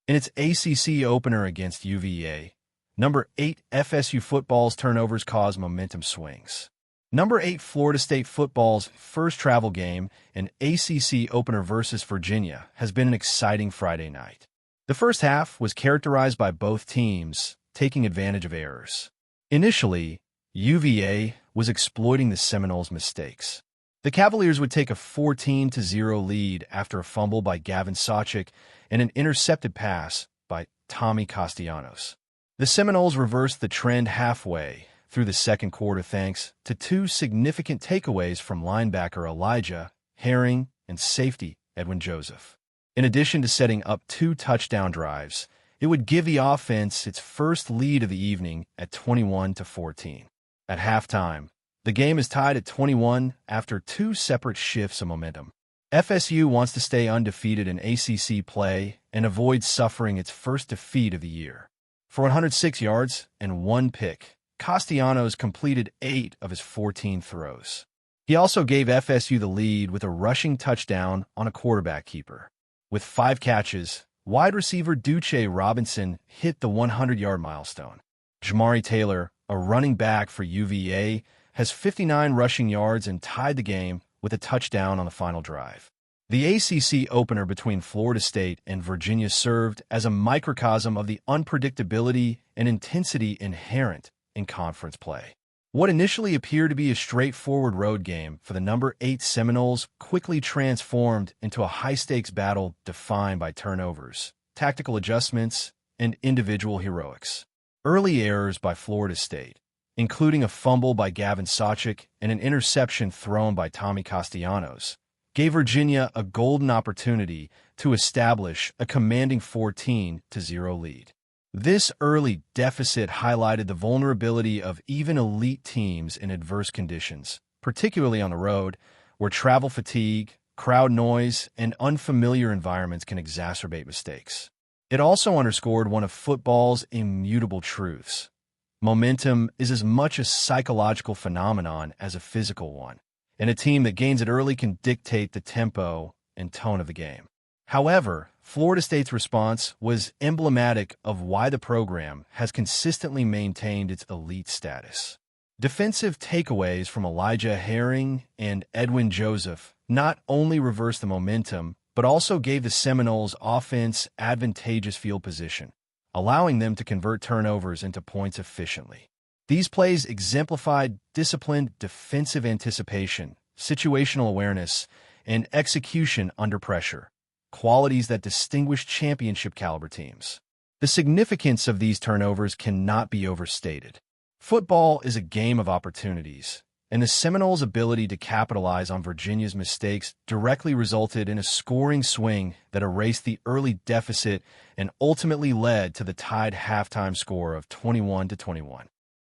In its ACC opener against UVA, number 8 FSU football's turnovers caused momentum swings. Number 8 Florida State football's first travel game, an ACC opener versus Virginia, has been an exciting Friday night. The first half was characterized by both teams taking advantage of errors. Initially, UVA was exploiting the Seminoles' mistakes. The Cavaliers would take a 14-0 lead after a fumble by Gavin Sawchuk and an intercepted pass by Tommy Castellanos. The Seminoles reversed the trend halfway through the second quarter thanks to two significant takeaways from linebacker Elijah Herring and safety Edwin Joseph. In addition to setting up 2 touchdown drives, it would give the offense its first lead of the evening at 21-14. At halftime, the game is tied at 21 after 2 separate shifts of momentum. FSU wants to stay undefeated in ACC play and avoid suffering its first defeat of the year. For 106 yards and 1 pick, Castellanos completed 8 of his 14 throws. He also gave FSU the lead with a rushing touchdown on a quarterback keeper. With 5 catches, wide receiver Duce Robinson hit the 100-yard milestone. J'Mari Taylor, a running back for UVA, has 59 rushing yards and tied the game with a touchdown on the final drive. The ACC opener between Florida State and Virginia served as a microcosm of the unpredictability and intensity inherent in conference play. What initially appeared to be a straightforward road game for the number 8 Seminoles quickly transformed into a high-stakes battle defined by turnovers, tactical adjustments, and individual heroics. Early errors by Florida State, including a fumble by Gavin Sawchuk and an interception thrown by Tommy Castellanos, gave Virginia a golden opportunity to establish a commanding 14-0 lead. This early deficit highlighted the vulnerability of even elite teams in adverse conditions, particularly on the road, where travel fatigue, crowd noise, and unfamiliar environments can exacerbate mistakes. It also underscored one of football's immutable truths. Momentum is as much a psychological phenomenon as a physical one, and a team that gains it early can dictate the tempo and tone of the game. However, Florida State's response was emblematic of why the program has consistently maintained its elite status. Defensive takeaways from Elijah Herring and Edwin Joseph not only reversed the momentum, but also gave the Seminoles offense advantageous field position, allowing them to convert turnovers into points efficiently. These plays exemplified disciplined defensive anticipation, situational awareness, and execution under pressure, qualities that distinguish championship-caliber teams. The significance of these turnovers cannot be overstated. Football is a game of opportunities, and the Seminoles' ability to capitalize on Virginia's mistakes directly resulted in a scoring swing that erased the early deficit and ultimately led to the tied halftime score of 21-21.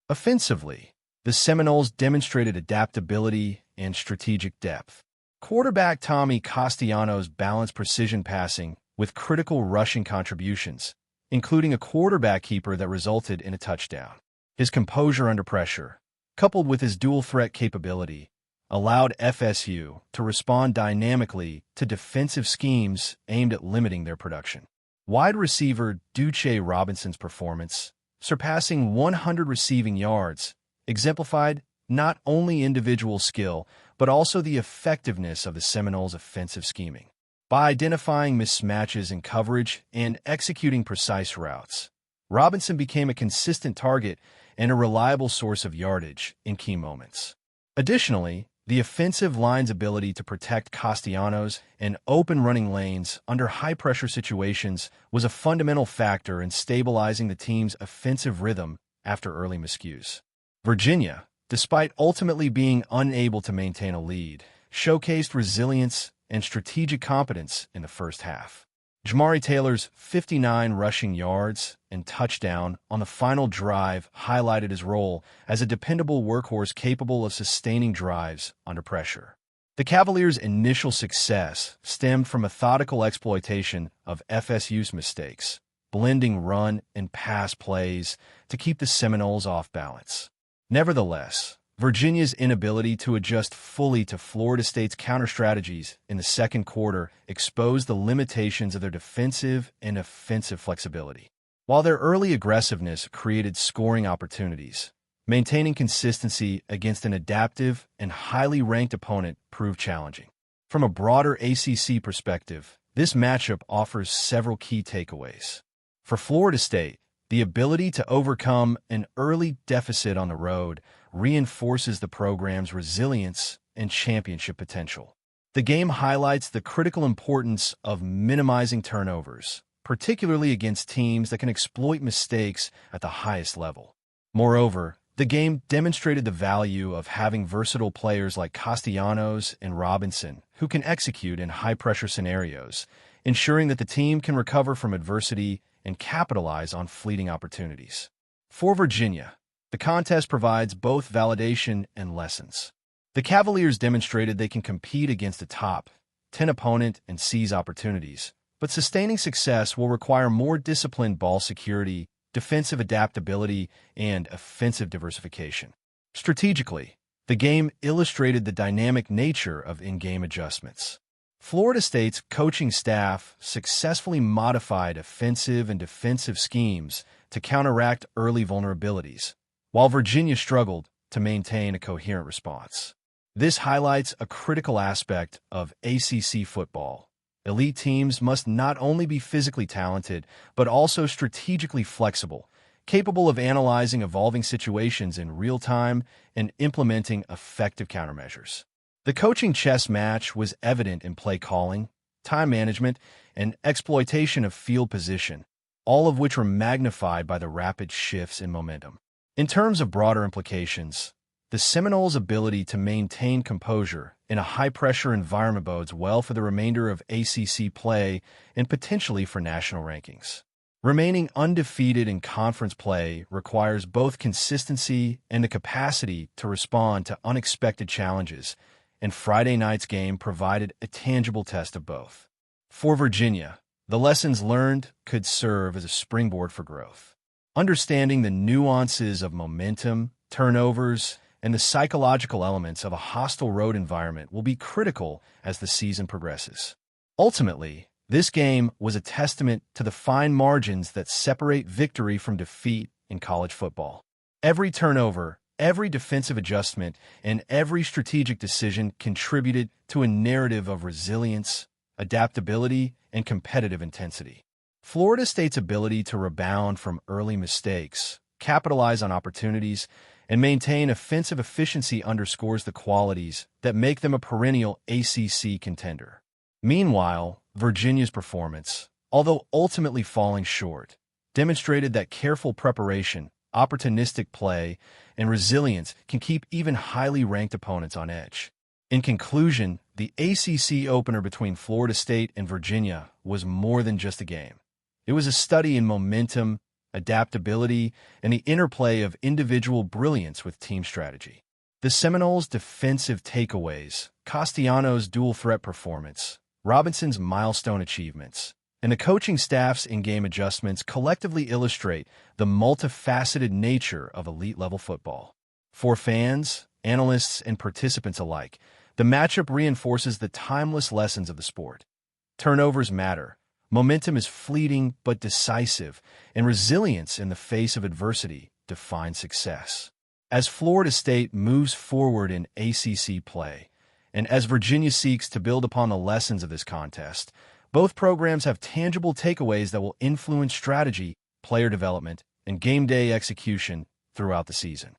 Offensively, the Seminoles demonstrated adaptability and strategic depth. Quarterback Tommy Castellanos balanced precision passing with critical rushing contributions, including a quarterback keeper that resulted in a touchdown. His composure under pressure, coupled with his dual-threat capability, allowed FSU to respond dynamically to defensive schemes aimed at limiting their production. Wide receiver Duce Robinson's performance, surpassing 100 receiving yards, exemplified not only individual skill, but also the effectiveness of the Seminoles' offensive scheming. By identifying mismatches in coverage and executing precise routes, Robinson became a consistent target and a reliable source of yardage in key moments. Additionally, the offensive line's ability to protect Castellanos and open running lanes under high-pressure situations was a fundamental factor in stabilizing the team's offensive rhythm after early miscues. Virginia, despite ultimately being unable to maintain a lead, showcased resilience and strategic competence in the first half. J'Mari Taylor's 59 rushing yards and touchdown on the final drive highlighted his role as a dependable workhorse capable of sustaining drives under pressure. The Cavaliers' initial success stemmed from methodical exploitation of FSU's mistakes, blending run and pass plays to keep the Seminoles off balance. Nevertheless, Virginia's inability to adjust fully to Florida State's counter-strategies in the second quarter exposed the limitations of their defensive and offensive flexibility. While their early aggressiveness created scoring opportunities, maintaining consistency against an adaptive and highly ranked opponent proved challenging. From a broader ACC perspective, this matchup offers several key takeaways. For Florida State, the ability to overcome an early deficit on the road reinforces the program's resilience and championship potential. The game highlights the critical importance of minimizing turnovers, particularly against teams that can exploit mistakes at the highest level. Moreover, the game demonstrated the value of having versatile players like Castellanos and Robinson who can execute in high-pressure scenarios, ensuring that the team can recover from adversity and capitalize on fleeting opportunities. For Virginia, the contest provides both validation and lessons. The Cavaliers demonstrated they can compete against a top 10 opponent and seize opportunities, but sustaining success will require more disciplined ball security, defensive adaptability, and offensive diversification. Strategically, the game illustrated the dynamic nature of in-game adjustments. Florida State's coaching staff successfully modified offensive and defensive schemes to counteract early vulnerabilities, while Virginia struggled to maintain a coherent response. This highlights a critical aspect of ACC football. Elite teams must not only be physically talented, but also strategically flexible, capable of analyzing evolving situations in real time and implementing effective countermeasures. The coaching chess match was evident in play calling, time management, and exploitation of field position, all of which were magnified by the rapid shifts in momentum. In terms of broader implications, the Seminoles' ability to maintain composure in a high-pressure environment bodes well for the remainder of ACC play and potentially for national rankings. Remaining undefeated in conference play requires both consistency and the capacity to respond to unexpected challenges, and Friday night's game provided a tangible test of both. For Virginia, the lessons learned could serve as a springboard for growth. Understanding the nuances of momentum, turnovers, and the psychological elements of a hostile road environment will be critical as the season progresses. Ultimately, this game was a testament to the fine margins that separate victory from defeat in college football. Every turnover, every defensive adjustment, and every strategic decision contributed to a narrative of resilience, adaptability, and competitive intensity. Florida State's ability to rebound from early mistakes, capitalize on opportunities, and maintain offensive efficiency underscores the qualities that make them a perennial ACC contender. Meanwhile, Virginia's performance, although ultimately falling short, demonstrated that careful preparation, opportunistic play, and resilience can keep even highly ranked opponents on edge. In conclusion, the ACC opener between Florida State and Virginia was more than just a game. It was a study in momentum, adaptability, and the interplay of individual brilliance with team strategy. The Seminoles' defensive takeaways, Castellanos' dual-threat performance, Robinson's milestone achievements, and the coaching staff's in-game adjustments collectively illustrate the multifaceted nature of elite-level football. For fans, analysts, and participants alike, the matchup reinforces the timeless lessons of the sport. Turnovers matter. Momentum is fleeting but decisive, and resilience in the face of adversity defines success. As Florida State moves forward in ACC play, and as Virginia seeks to build upon the lessons of this contest, both programs have tangible takeaways that will influence strategy, player development, and game day execution throughout the season.